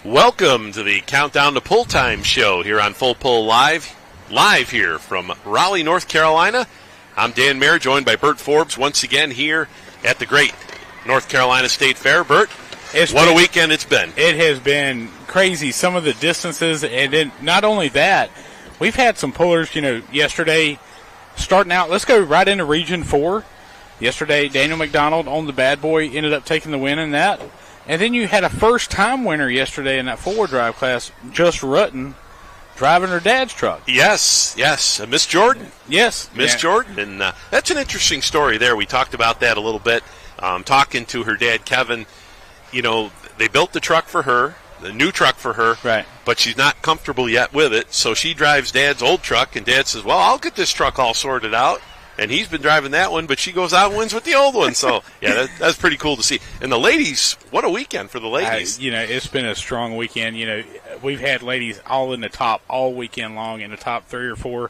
Welcome to the Countdown to Pull Time show here on Full Pull Live here from Raleigh, North Carolina. I'm Dan Mayer, joined by Bert Forbes once again here at the great North Carolina State Fair. Bert, what a weekend it's been. It has been crazy, some of the distances, and then not only that, we've had some pullers, yesterday starting out. Let's go right into Region 4. Yesterday, Daniel McDonald on the bad boy ended up taking the win in that. And then you had a first-time winner yesterday in that four-wheel drive class, Just Rutten, driving her dad's truck. Yes, Miss Jordan. Yes. Miss Jordan. And that's an interesting story there. We talked about that a little bit, talking to her dad, Kevin. They built the truck for her, the new truck for her, right? But she's not comfortable yet with it, so she drives Dad's old truck, and Dad says, well, I'll get this truck all sorted out. And he's been driving that one, but she goes out and wins with the old one. So, yeah, that's pretty cool to see. And the ladies, what a weekend for the ladies. It's been a strong weekend. We've had ladies all in the top all weekend long, in the top 3 or 4.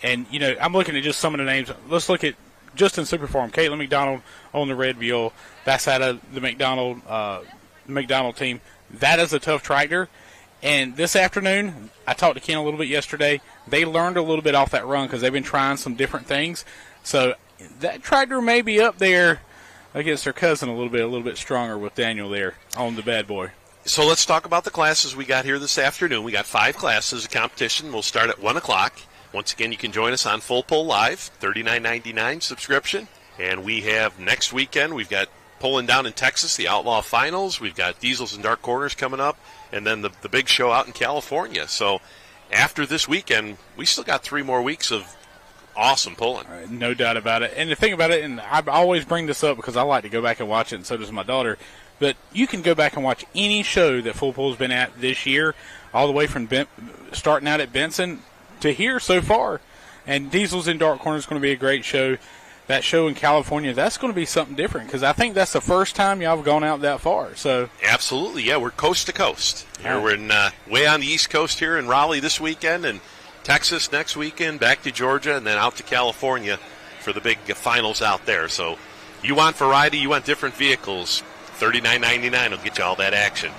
And, I'm looking at just some of the names. Let's look at just in Superform. Caitlin McDonald on the red Buell. That's out of the McDonald team. That is a tough tractor. And this afternoon, I talked to Ken a little bit yesterday. They learned a little bit off that run because they've been trying some different things. So that tractor may be up there against their cousin a little bit stronger with Daniel there on the bad boy. So let's talk about the classes we got here this afternoon. We got 5 classes of competition. We'll start at 1 o'clock. Once again, you can join us on Full Pull Live, $39.99 subscription. And we have next weekend, we've got pulling down in Texas, the Outlaw Finals. We've got Diesels and Dark Corners coming up, and then the big show out in California. So after this weekend, we still got 3 more weeks of awesome pulling. No doubt about it. And the thing about it, and I always bring this up because I like to go back and watch it, and so does my daughter, but you can go back and watch any show that Full Pull's been at this year, all the way from starting out at Benson to here so far. And Diesels and Dark Corners is going to be a great show. That show in California, that's going to be something different because I think that's the first time y'all have gone out that far. So absolutely, yeah, we're coast to coast. We're in way on the East Coast here in Raleigh this weekend, and Texas next weekend, back to Georgia, and then out to California for the big finals out there. So you want variety, you want different vehicles, $39.99 will get you all that action.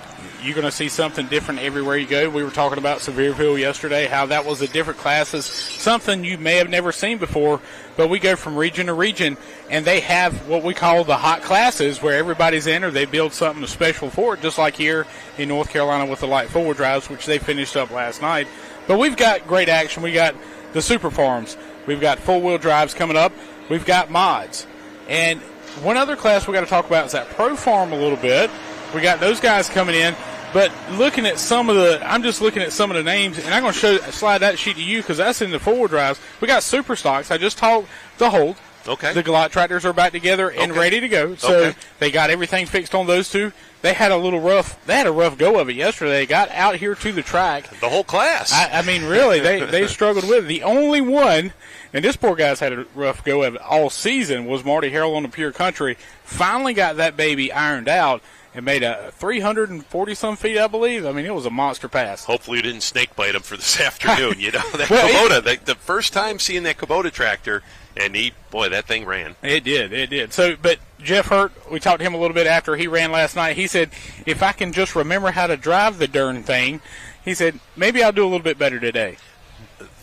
You're going to see something different everywhere you go. We were talking about Sevierville yesterday, how that was a different classes, something you may have never seen before, but we go from region to region, and they have what we call the hot classes where everybody's in or they build something special for it, just like here in North Carolina with the light four-wheel drives, which they finished up last night. But we've got great action. We got the super farms. We've got four-wheel drives coming up. We've got mods. And one other class we got to talk about is that Pro Farm a little bit. We got those guys coming in. But I'm just looking at some of the names, and I'm going to slide that sheet to you because that's in the four-wheel drives. We got super stocks. I just talked to Holt. Okay. The Galot tractors are back together and ready to go. So They got everything fixed on those two. They had a rough go of it yesterday. They got out here to the track. The whole class. I mean, really, they struggled with it. The only one, and this poor guy's had a rough go of it all season, was Marty Harrell on the Pure Country. Finally got that baby ironed out and made a 340-some feet, I believe. I mean, it was a monster pass. Hopefully you didn't snake bite him for this afternoon. Kubota, the first time seeing that Kubota tractor, and that thing ran. It did. So, but Jeff Hurt, we talked to him a little bit after he ran last night. He said, if I can just remember how to drive the darn thing, he said, maybe I'll do a little bit better today.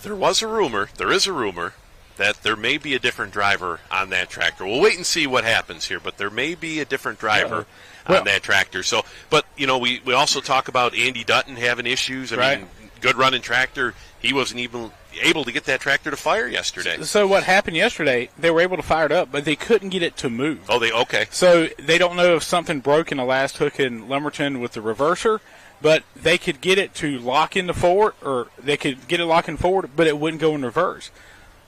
There is a rumor, that there may be a different driver on that tractor. We'll wait and see what happens here, but there may be a different driver on that tractor. So, but, we also talk about Andy Dutton having issues. I mean, good running tractor. He wasn't even able to get that tractor to fire yesterday. So what happened yesterday, they were able to fire it up, but they couldn't get it to move. Oh, okay. So they don't know if something broke in the last hook in Lumberton with the reverser, but they could get it to lock in the forward, or they could get it locking forward, but it wouldn't go in reverse.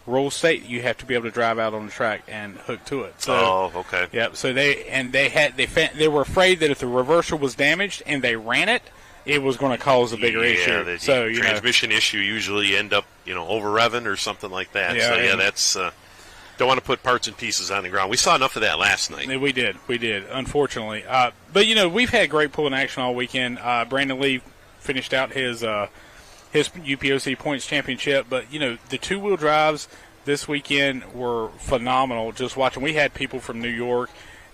Rules state you have to be able to drive out on the track and hook to it. So, okay. Yep. So they were afraid that if the reverser was damaged and they ran it, it was going to cause a bigger issue. The transmission issue usually end up, over revving or something like that. That's don't want to put parts and pieces on the ground. We saw enough of that last night. We did, unfortunately. But we've had great pulling action all weekend. Brandon Lee finished out his UPOC points championship, but the two-wheel drives this weekend were phenomenal. Just watching, we had people from New York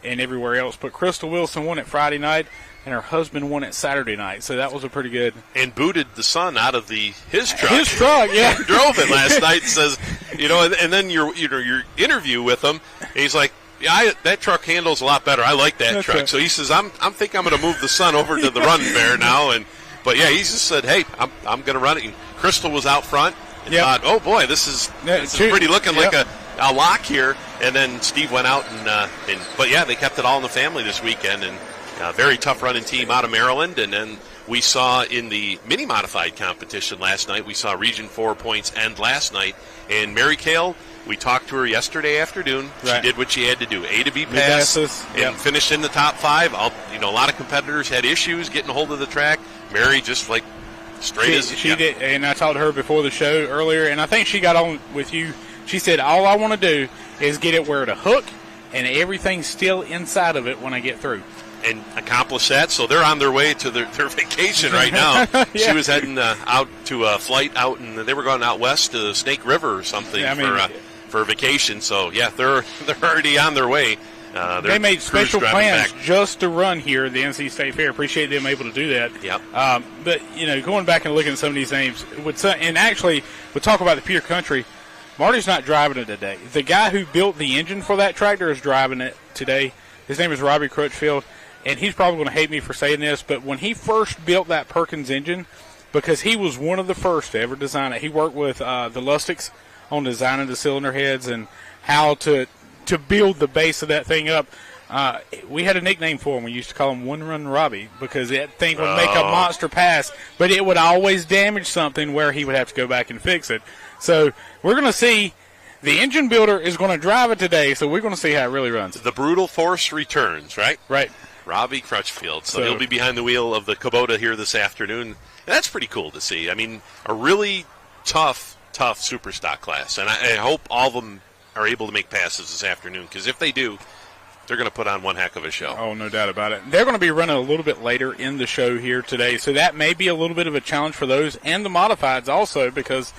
and everywhere else. But Crystal Wilson won it Friday night, and her husband won it Saturday night. So that was a pretty good. And booted the son out of his truck. His truck, yeah. Drove it last night. Says, and then your interview with him, he's like, yeah, that truck handles a lot better. I like that That's truck. right. So he says, I'm going to move the son over to the run bear now. But yeah, he just said, hey, I'm going to run it. And Crystal was out front and thought, oh boy, this is pretty looking like a lock here. And then Steve went out but yeah, they kept it all in the family this weekend, and a very tough running team out of Maryland. And then we saw in the mini modified competition last night, we saw Region 4 points end last night, and Mary Kale. We talked to her yesterday afternoon. Right. She did what she had to do. A to B pass and finished in the top 5. A lot of competitors had issues getting a hold of the track. Mary just like straight as she did. And I talked to her before the show earlier, and I think she got on with you. She said, all I want to do is get it where to hook, and everything's still inside of it when I get through. And accomplish that. So they're on their way to their vacation right now. Yeah. She was heading out to a flight out, and they were going out west to Snake River or something for a vacation. So yeah, they're already on their way. They made special plans just to run here at the NC State Fair. Appreciate them able to do that. Yep. But going back and looking at some of these names, and actually we'll talk about the Pure Country. Marty's not driving it today. The guy who built the engine for that tractor is driving it today. His name is Robbie Crutchfield, and he's probably going to hate me for saying this, but when he first built that Perkins engine, because he was one of the first to ever design it, he worked with the Lustics on designing the cylinder heads and how to build the base of that thing up. We had a nickname for him. We used to call him One Run Robbie, because that thing would make a monster pass, but it would always damage something where he would have to go back and fix it. So we're going to see. The engine builder is going to drive it today, so we're going to see how it really runs. The brutal force returns, right? Right. Robbie Crutchfield. So he'll be behind the wheel of the Kubota here this afternoon. And that's pretty cool to see. I mean, a really tough super stock class. And I hope all of them are able to make passes this afternoon, because if they do, they're going to put on one heck of a show. Oh, no doubt about it. They're going to be running a little bit later in the show here today, so that may be a little bit of a challenge for those and the modifieds also, because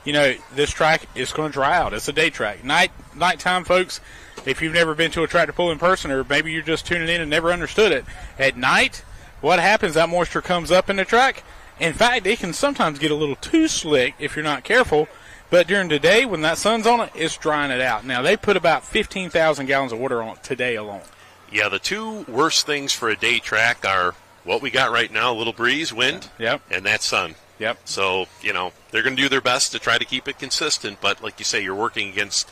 this track is going to dry out. It's a day track. Nighttime, folks, if you've never been to a tractor pull in person, or maybe you're just tuning in and never understood it, at night, what happens, that moisture comes up in the track. In fact, it can sometimes get a little too slick if you're not careful, but during the day, when that sun's on it, it's drying it out. Now, they put about 15,000 gallons of water on it today alone. Yeah, the two worst things for a day track are what we got right now, a little breeze, wind, and that sun. Yep. So, they're going to do their best to try to keep it consistent, but like you say, you're working against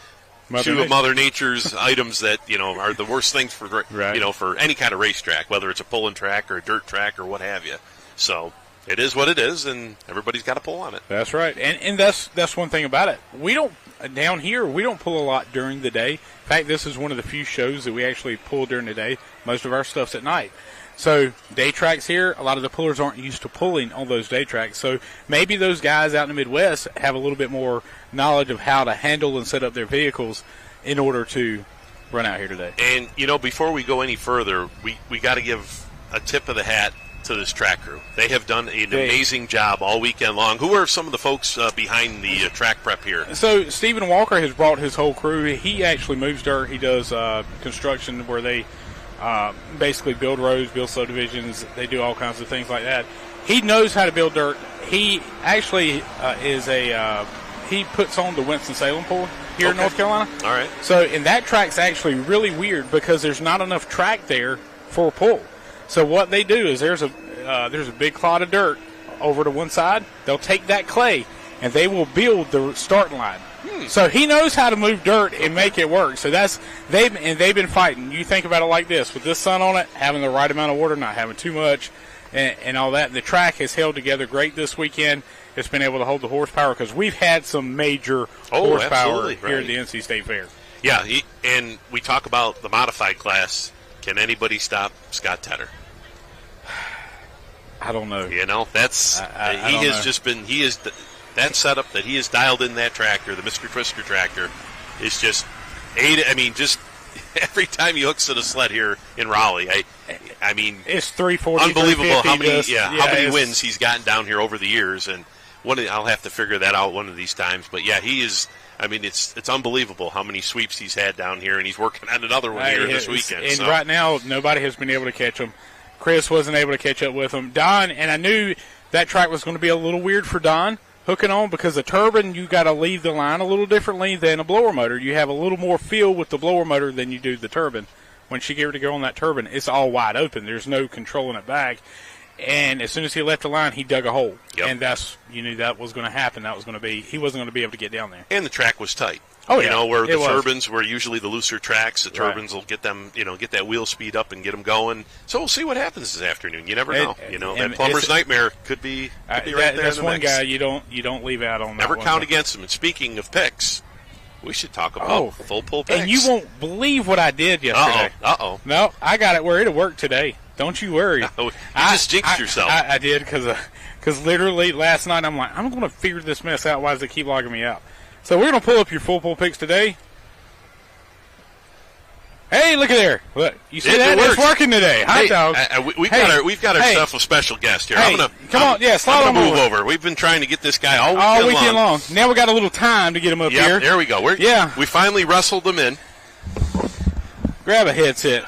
two of Mother Nature's items that, are the worst things for, for any kind of racetrack, whether it's a pulling track or a dirt track or what have you. So it is what it is, and everybody's got to pull on it. That's right. And that's one thing about it. Down here, we don't pull a lot during the day. In fact, this is one of the few shows that we actually pull during the day. Most of our stuff's at night. So day tracks here, a lot of the pullers aren't used to pulling on those day tracks. So maybe those guys out in the Midwest have a little bit more knowledge of how to handle and set up their vehicles in order to run out here today. And, before we go any further, we got to give a tip of the hat to this track crew. They have done an amazing job all weekend long. Who are some of the folks behind the track prep here? So Stephen Walker has brought his whole crew. He actually moves dirt. He does construction where they basically build roads, build subdivisions. They do all kinds of things like that. He knows how to build dirt. He actually he puts on the Winston-Salem pull here in North Carolina. All right. So, and that track's actually really weird because there's not enough track there for a pull. So what they do is there's a big clod of dirt over to one side. They'll take that clay and they will build the starting line. So he knows how to move dirt and make it work. So they've been fighting. You think about it like this: with this sun on it, having the right amount of water, not having too much, and all that. The track has held together great this weekend. It's been able to hold the horsepower because we've had some major horsepower here at the NC State Fair. Yeah, and we talk about the modified class. Can anybody stop Scott Tedder? I don't know. That's he is that setup that he has dialed in that tractor, the Mr. Twister tractor, is just just every time he hooks to the sled here in Raleigh. I mean, it's 340. Unbelievable how many wins he's gotten down here over the years, and I'll have to figure that out one of these times. But yeah, he is. I mean, it's unbelievable how many sweeps he's had down here, and he's working on another one here this weekend. And right now, nobody has been able to catch him. Chris wasn't able to catch up with him. Don, and I knew that track was going to be a little weird for Don hooking on, because a turbine, you got to leave the line a little differently than a blower motor. You have a little more feel with the blower motor than you do the turbine. When she gave her to go on that turbine, it's all wide open. There's no controlling it back. And as soon as he left the line, he dug a hole. Yep. And you knew that was going to happen. That was going to be, he wasn't going to be able to get down there. And the track was tight. Oh, yeah. You know, where the turbines were usually the looser tracks, the turbines will get them, get that wheel speed up and get them going. So we'll see what happens this afternoon. You never know. That plumber's nightmare could be right there. That's in the one mix. guy you don't leave out on. Never that count one. against him. And speaking of picks, we should talk about full pull picks. And you won't believe what I did yesterday. Uh-oh. No, I got it where it'll work today. Don't you worry. You just jinxed yourself. I did because literally last night I'm like, I'm going to figure this mess out. Why does it keep logging me out? So we're going to pull up your full pull picks today. Hey, look at there! Look, you see that? It's working today. Hot dog. We've got ourselves a special guest here. Hey, slide on move over. We've been trying to get this guy all weekend long. Now we got a little time to get him up here. There we go. We finally wrestled him in. Grab a headset.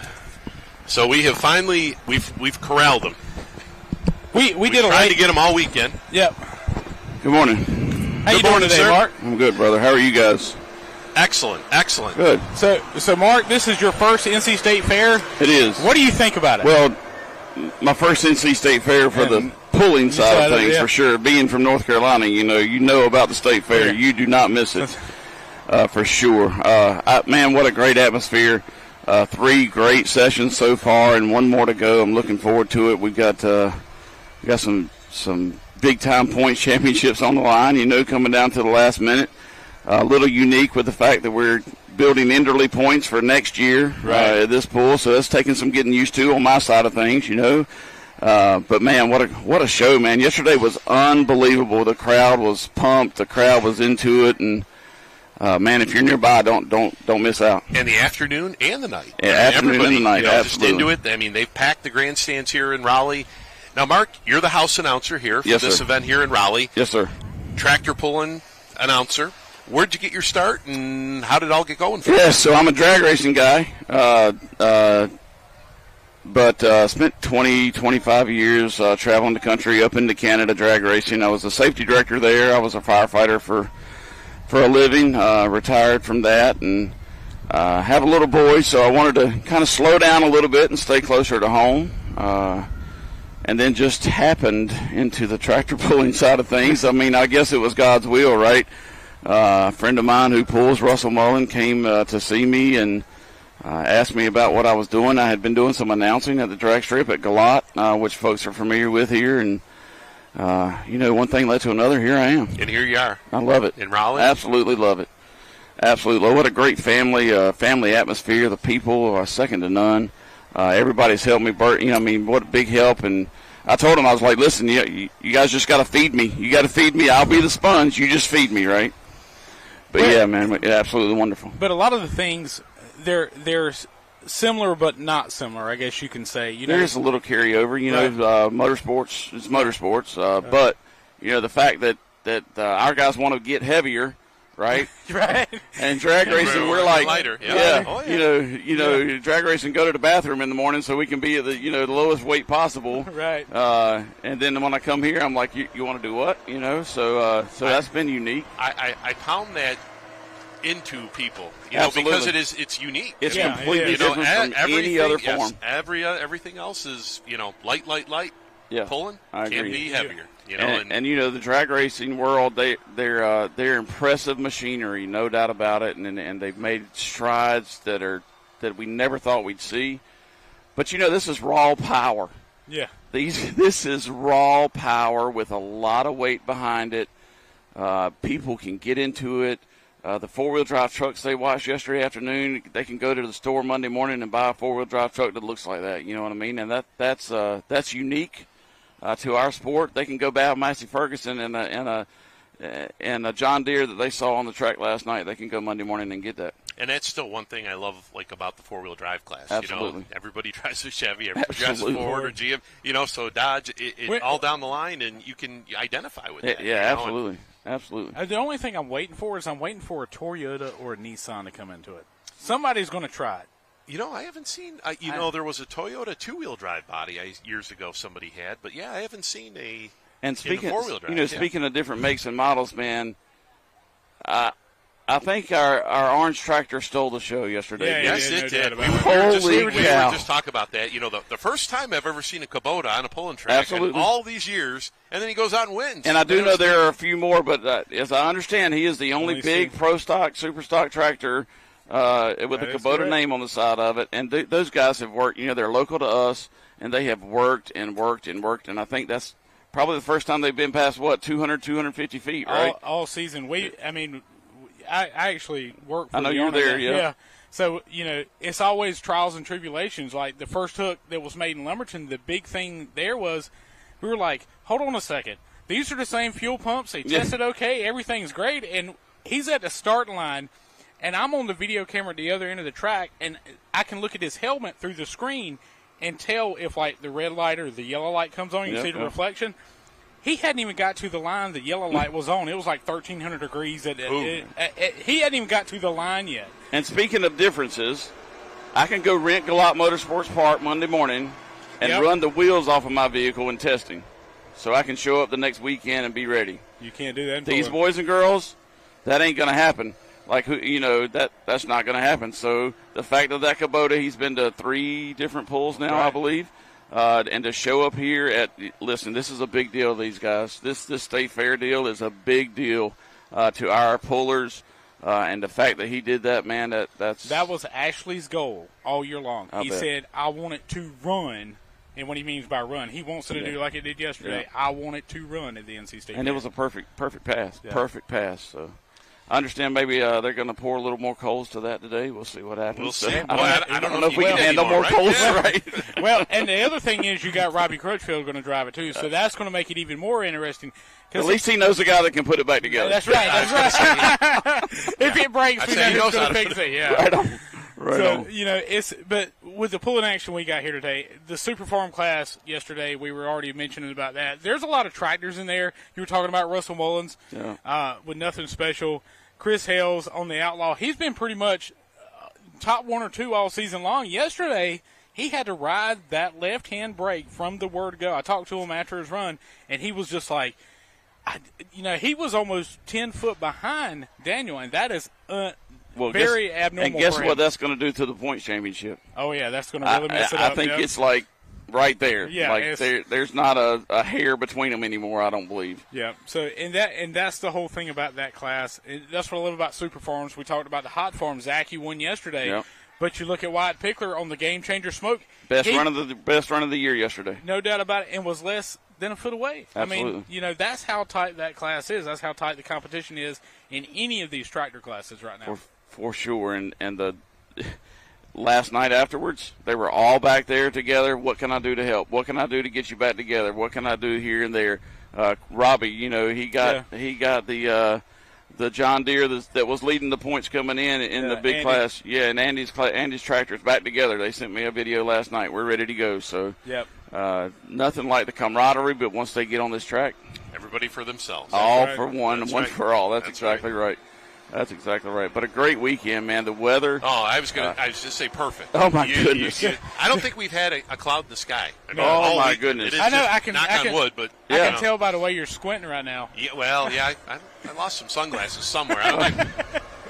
So we have finally we've corralled him. We tried to get him all weekend. Yep. Good morning. How you doing today, sir? Mark? I'm good, brother. How are you guys? Excellent. Good. So Mark, this is your first NC State Fair? It is. What do you think about it? Well, my first NC State Fair for the pulling side of things, for sure. Being from North Carolina, you know about the State Fair. Yeah. You do not miss it, for sure. Man, what a great atmosphere. 3 great sessions so far and 1 more to go. I'm looking forward to it. We've got some big-time points championships on the line, coming down to the last minute. A little unique with the fact that we're building Enderley points for next year at this pool, so that's taking some getting used to on my side of things, But man, what a show, man! Yesterday was unbelievable. The crowd was pumped. The crowd was into it, and man, if you're nearby, don't miss out. And the afternoon and the night. Yeah, afternoon and the night, just into it. I mean, they've packed the grandstands here in Raleigh. Now, Mark, you're the house announcer here for this event here in Raleigh. Yes, sir. Tractor pulling announcer. Where'd you get your start, and how did it all get going for you? Yeah, so I'm a drag racing guy, but spent 25 years traveling the country up into Canada drag racing. I was a safety director there. I was a firefighter for a living, retired from that, and have a little boy, so I wanted to kind of slow down a little bit and stay closer to home. And then just happened into the tractor pulling side of things. I mean, I guess it was God's will, right? A friend of mine who pulls, Russell Mullen, came to see me and asked me about what I was doing. I had been doing some announcing at the drag strip at Galat, which folks are familiar with here. And, one thing led to another. Here I am. And here you are. I love it. In Raleigh? Absolutely love it. Absolutely. What a great family atmosphere. The people are second to none. Everybody's helped me. What a big help. And I told him, I was like, listen, you guys just got to feed me. You got to feed me. I'll be the sponge. You just feed me, right? But, yeah, man, absolutely wonderful. But a lot of the things, they're similar but not similar, I guess you can say. There's a little carryover. Motorsports is motorsports. But, the fact that our guys want to get heavier, right? Right. And drag racing, we're like, lighter. Drag racing, go to the bathroom in the morning so we can be at the lowest weight possible. Right. And then when I come here, I'm like, you want to do what? So that's been unique. I pound that into people, Absolutely. because it's unique. It's completely different from any other form. Yes, everything else is, light. Yeah, pulling I agree. Can be heavier. And the drag racing world, they're impressive machinery, no doubt about it, and they've made strides that we never thought we'd see. But this is raw power. Yeah. This is raw power with a lot of weight behind it. People can get into it. The 4-wheel drive trucks they watched yesterday afternoon, they can go to the store Monday morning and buy a 4-wheel drive truck that looks like that. You know what I mean? And that's unique to our sport. They can go buy a Massey Ferguson and a John Deere that they saw on the track last night. They can go Monday morning and get that. And that's still one thing I love, like, about the four-wheel drive class. Absolutely. You know, everybody drives a Chevy, everybody drives a Ford or GM. You know, so Dodge, it all down the line, and you can identify with that. Yeah, absolutely. Absolutely. The only thing I'm waiting for is I'm waiting for a Toyota or a Nissan to come into it. Somebody's going to try it. You know, I haven't seen. There was a Toyota two-wheel drive body years ago somebody had, but yeah, I haven't seen a. And speaking, four-wheel drive, speaking of different makes and models, man, I think our orange tractor stole the show yesterday. Yes, it did. We were just talking about that. You know, the first time I've ever seen a Kubota on a pulling track in all these years, and then he goes out and wins. And I do know there are a few more, but as I understand, he is the only big pro stock, super stock tractor with the Kubota name on the side of it. And those guys have worked. You know, they're local to us, and they have worked and worked and worked. And I think that's probably the first time they've been past 200, 250 feet, right? All season. I actually work for I know you were there, yeah. So, you know, it's always trials and tribulations. Like the first hook that was made in Lumberton, the big thing there was we were like, hold on a second. These are the same fuel pumps. They tested okay. Everything's great. And he's at the start line, and I'm on the video camera at the other end of the track, and I can look at his helmet through the screen and tell if, like, the red light or the yellow light comes on. You can see the reflection. He hadn't even got to the line the yellow light was on. It was like 1,300 degrees. He hadn't even got to the line yet. And speaking of differences, I can go rent Galot Motorsports Park Monday morning and run the wheels off of my vehicle in testing. So I can show up the next weekend and be ready. You can't do that. These boys and girls, that ain't going to happen. Like, that's not going to happen. So the fact of that Kubota, he's been to 3 different pulls now, I believe. And to show up here listen, this is a big deal to these guys. This state fair deal is a big deal to our pullers. And the fact that he did that, man, that was Ashley's goal all year long. He said, I want it to run. And what he means by run, he wants it to do like it did yesterday. I want it to run at the NC State. And it was a perfect pass. Yeah. Perfect pass. So I understand maybe they're going to pour a little more coals to that today. We'll see what happens. We'll see. I don't know if we can handle more coals. Right? Well, and the other thing is you got Robbie Crutchfield going to drive it too, so that's going to make it even more interesting. At least he knows a guy that can put it back together. That's right. If it breaks, we know who's going to fix it. Yeah. Right on. So, you know, but with the pulling action we got here today, the Super Farm class yesterday, we were already mentioning about that. There's a lot of tractors in there. You were talking about Russell Mullins with nothing special. Chris Hales on the Outlaw. He's been pretty much top 1 or 2 all season long. Yesterday, he had to ride that left-hand brake from the word go. I talked to him after his run, and he was just like, he was almost 10 foot behind Daniel, and that is very abnormal. And guess what that's going to do to the points championship? Oh, yeah, that's going to really mess it up. I think it's like right there. Yeah, like there's not a hair between them anymore, I don't believe. Yeah, so and that's the whole thing about that class. That's what I love about Super Farms. We talked about the Hot Farm. Zach, you won yesterday. Yep. But you look at Wyatt Pickler on the Game Changer Smoke. Best run of the year yesterday. No doubt about it, and was less than a foot away. Absolutely. I mean, that's how tight that class is. That's how tight the competition is in any of these tractor classes right now. For sure, and the last night afterwards, they were all back there together. What can I do to help? What can I do to get you back together? What can I do here and there? Robbie, he got the John Deere that was leading the points coming in the big class. Yeah, and Andy's tractor's back together. They sent me a video last night. We're ready to go. So nothing like the camaraderie, but once they get on this track, everybody for themselves. All for one, and one for all. That's exactly right. That's exactly right. But a great weekend, man. The weather. Oh, I was just say perfect. Oh my goodness. I don't think we've had a cloud in the sky. I mean, my goodness. I know. I can knock on wood, but I can tell by the way you're squinting right now. Yeah. Well, yeah. I lost some sunglasses somewhere. I don't know.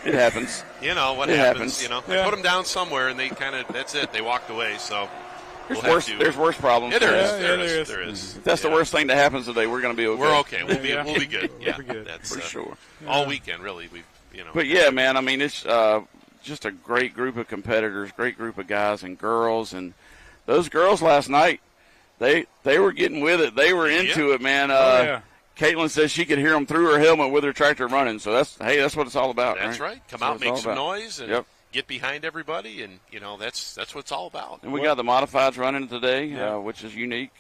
It happens. You know what happens. You know, I put them down somewhere, and they that's it. They walked away. So. There's worse problems. There is. If that's the worst thing that happens today, we're going to be okay. We're okay. We'll be good. Yeah, that's for sure. All weekend, really. But yeah, man. I mean, it's just a great group of competitors, great group of guys and girls, and those girls last night, they were getting with it. They were into it, man. Caitlin says she could hear them through her helmet with her tractor running. So that's what it's all about. That's right. Come out, make some noise, and get behind everybody, and that's what it's all about. And we got the modifieds running today, which is unique.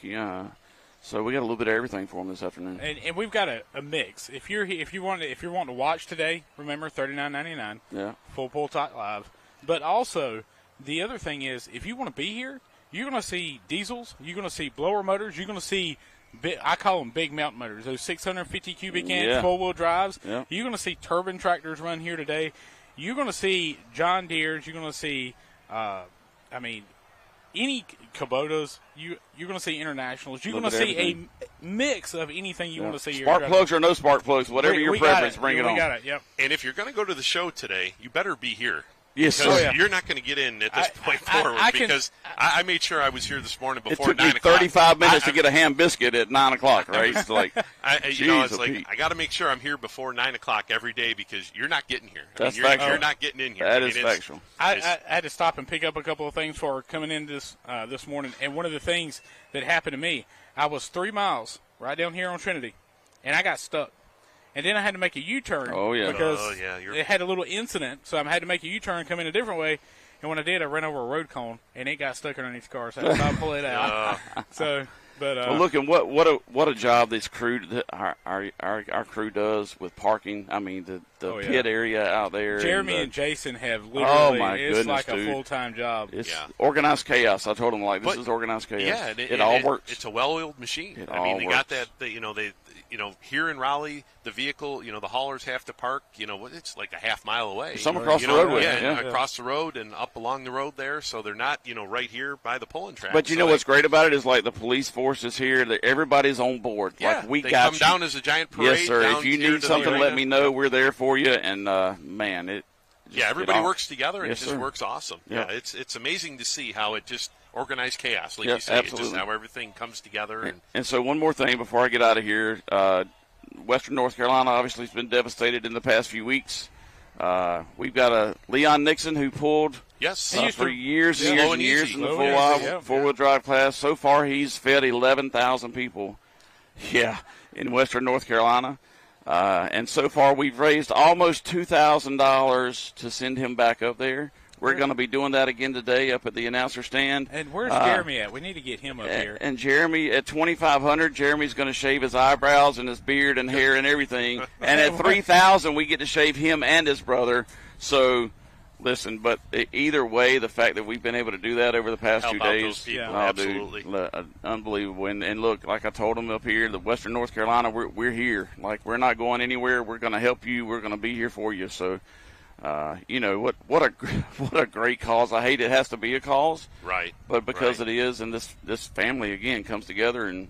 So we got a little bit of everything for them this afternoon. And we've got a mix. If you're wanting to watch today, remember $39.99. Yeah. Full Pull Talk Live. But also, the other thing is, if you want to be here, you're going to see diesels. You're going to see blower motors. You're going to see, I call them big mountain motors, those 650 cubic inch four-wheel drives. Yeah. You're going to see turbine tractors run here today. You're going to see John Deere's. You're going to see, any Kubotas. You're going to see Internationals. You're going to see a mix of anything you want to see here. Spark plugs or no spark plugs, whatever your preference, bring it on. We got it, yep. And if you're going to go to the show today, you better be here. Yes, because sir. you're not going to get in at this point forward because I made sure I was here this morning before 9 o'clock. It took me 35 minutes to get a ham biscuit at 9 o'clock, right? It's like, I got to make sure I'm here before 9 o'clock every day because you're not getting here. That's factual. You're not getting in here. That is factual. I had to stop and pick up a couple of things for coming in this morning, and one of the things that happened to me, I was 3 miles right down here on Trinity, and I got stuck. And then I had to make a U-turn because it had a little incident, so I had to make a U-turn, come in a different way. And when I did, I ran over a road cone, and it got stuck underneath the car, so I had to stop, pull it out. Well, look, and what a job this crew, our crew does with parking. I mean, the pit area out there. Jeremy and Jason have literally, it's goodness, like dude. a full-time job. It's organized chaos. I told them, this is organized chaos. Yeah, it all works. It's a well-oiled machine. They got that, here in Raleigh, the vehicle, the haulers have to park, it's like a half mile away. Some across the road across the road and up along the road there, so they're not, right here by the pulling track. But what's great about it is, the police force is here. Everybody's on board. Yeah, we they got come down as a giant parade. Yes, sir. If you need something, let me know. We're there for you. And, everybody works together, and it just sir. Works awesome. Yeah, it's amazing to see how it just organized chaos, like you say. Absolutely. It's just how everything comes together. And so one more thing before I get out of here. Western North Carolina obviously has been devastated in the past few weeks. We've got a Leon Nixon who pulled for years and years in the four-wheel drive class. So far, he's fed 11,000 people. Yeah, in Western North Carolina. And so far, we've raised almost $2,000 to send him back up there. We're going to be doing that again today up at the announcer stand. And where's Jeremy at? We need to get him up here. And Jeremy, at $2,500, Jeremy's going to shave his eyebrows and his beard and hair and everything. And at $3,000, we get to shave him and his brother. So, listen, but either way, the fact that we've been able to do that over the past 2 days, absolutely, dude, unbelievable. And look, like I told them up here, the Western North Carolina, we're here. We're not going anywhere. We're going to help you. We're going to be here for you. So. What a great cause. I hate it has to be a cause, right? But because it is, and this family again comes together and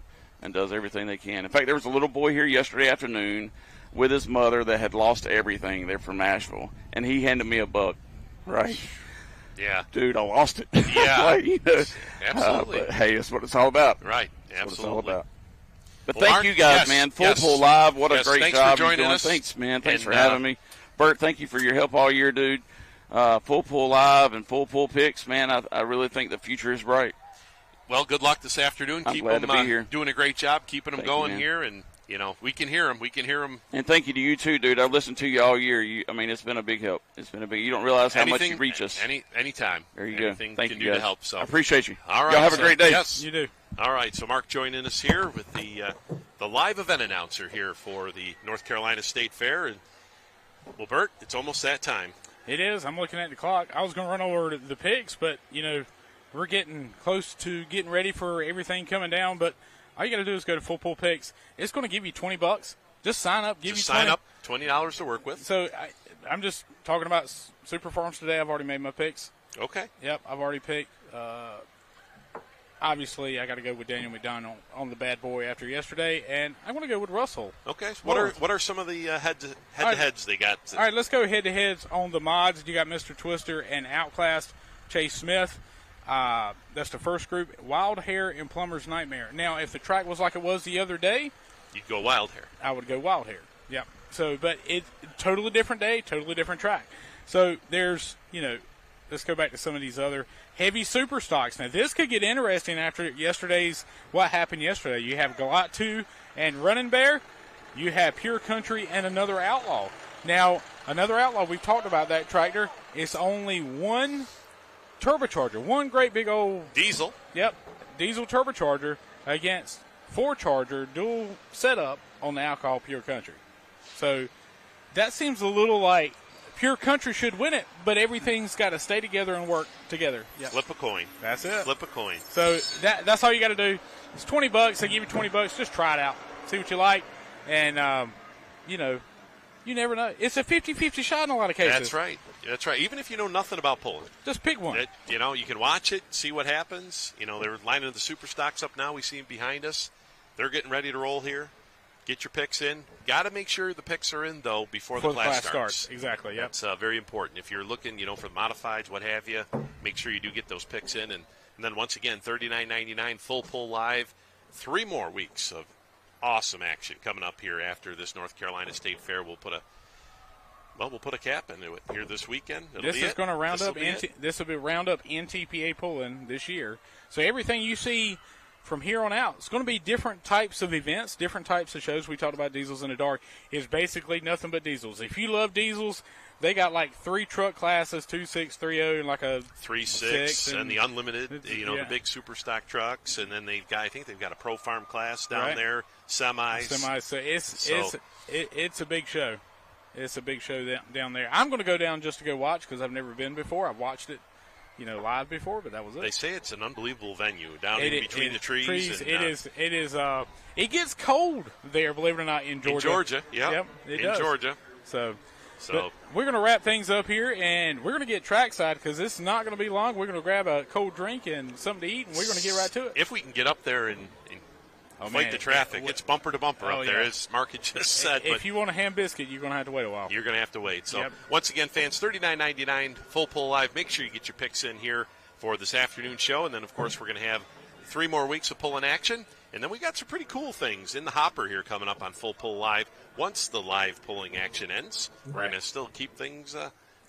does everything they can. In fact, there was a little boy here yesterday afternoon with his mother that had lost everything. They're from Nashville, and he handed me a buck. Right? Yeah, dude, I lost it. Yeah, absolutely. But hey, that's what it's all about. Right? That's absolutely. what it's all about. But thank you guys, man. Full Pull Live. What a great job you're doing. Thanks, man. Thanks for having me. Bert, thank you for your help all year, dude. Full Pull Live and Full Pull Picks, man, I really think the future is bright. Well, good luck this afternoon. I'm glad to be here. Doing a great job keeping them going here, and, we can hear them. We can hear them. And thank you to you, too, dude. I've listened to you all year. It's been a big help. You don't realize how much you reach us. Anytime. There you go. Anything thank you you do guys. to help. So. I appreciate you. All right. Y'all have a great day. Yes, you do. All right, so Mark joining us here with the live event announcer here for the North Carolina State Fair. And, well, Bert, it's almost that time. It is. I'm looking at the clock. I was going to run over the picks, but, we're getting close to getting ready for everything coming down. But all you got to do is go to Full Pull Picks. It's going to give you $20. Just sign up. Sign up. $20 to work with. So I'm just talking about Super Farms today. I've already made my picks. Okay. Yep, I've already picked. Obviously, I got to go with Daniel McDonald on the bad boy after yesterday, and I'm going to go with Russell. Okay. So what are some of the head-to-heads they got? All right, let's go head-to-heads on the mods. You got Mr. Twister and Outclassed Chase Smith. That's the first group. Wild Hair and Plumber's Nightmare. Now, if the track was like it was the other day, you'd go Wild Hair. I would go Wild Hair. Yeah. So, but it's totally different day, totally different track. So there's, let's go back to some of these other heavy super stocks. Now, this could get interesting after what happened yesterday. You have Galot 2 and Running Bear. You have Pure Country and Another Outlaw. Now, Another Outlaw, we've talked about that tractor. It's only one turbocharger, one great big old diesel. Yep, diesel turbocharger against 4-charger dual setup on the Alcohol Pure Country. So that seems a little like Pure Country should win it, but everything's got to stay together and work together. Yep. Flip a coin. That's it. Flip a coin. So that's all you got to do. It's $20. They give you $20. Just try it out. See what you like. And, you never know. It's a 50-50 shot in a lot of cases. That's right. That's right. Even if you know nothing about pulling. Just pick one. You can watch it, see what happens. They're lining the super stocks up now. We see them behind us. They're getting ready to roll here. Get your picks in. Got to make sure the picks are in, though, before the class starts. Exactly, yep. That's very important. If you're looking, for the modifieds, what have you, make sure you do get those picks in. And then, once again, $39.99, full pull live. 3 more weeks of awesome action coming up here after this North Carolina State Fair. We'll put a cap into it here this weekend. This is going to round up. This will be round up NTPA pulling this year. So everything you see from here on out, it's going to be different types of events, different types of shows. We talked about Diesels in the Dark. It's basically nothing but diesels. If you love diesels, they got like 3 truck classes, 2.6, 3.0, and like a 3.6, and the unlimited, the big super stock trucks, and then I think they've got a pro farm class down there, semis. So it's a big show. It's a big show down there. I'm going to go down just to go watch because I've never been before. I've watched it, live before, but that was it. They say it's an unbelievable venue down in between the trees. And, it is. It gets cold there, believe it or not, in Georgia. In Georgia, yep. It does. Georgia. So we're going to wrap things up here, and we're going to get trackside because this is not going to be long. We're going to grab a cold drink and something to eat, and we're going to get right to it. If we can get up there and fight the traffic. It's bumper to bumper up there, as Mark had just said. If you want a ham biscuit, you're going to have to wait a while. You're going to have to wait. So, once again, fans, $39.99, full pull live. Make sure you get your picks in here for this afternoon show. And then, of course, we're going to have 3 more weeks of pulling action. And then we got some pretty cool things in the hopper here coming up on Full Pull Live. Once the live pulling action ends, we're going to still keep things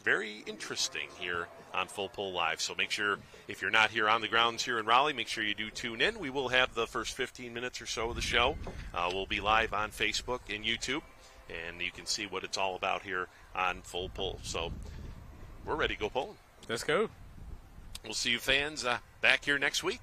very interesting here on Full Pull Live. So make sure, if you're not here on the grounds here in Raleigh, make sure you do tune in. We will have the first 15 minutes or so of the show. We'll be live on Facebook and YouTube, and you can see what it's all about here on Full Pull. So we're ready to go pulling. Let's go. We'll see you fans back here next week.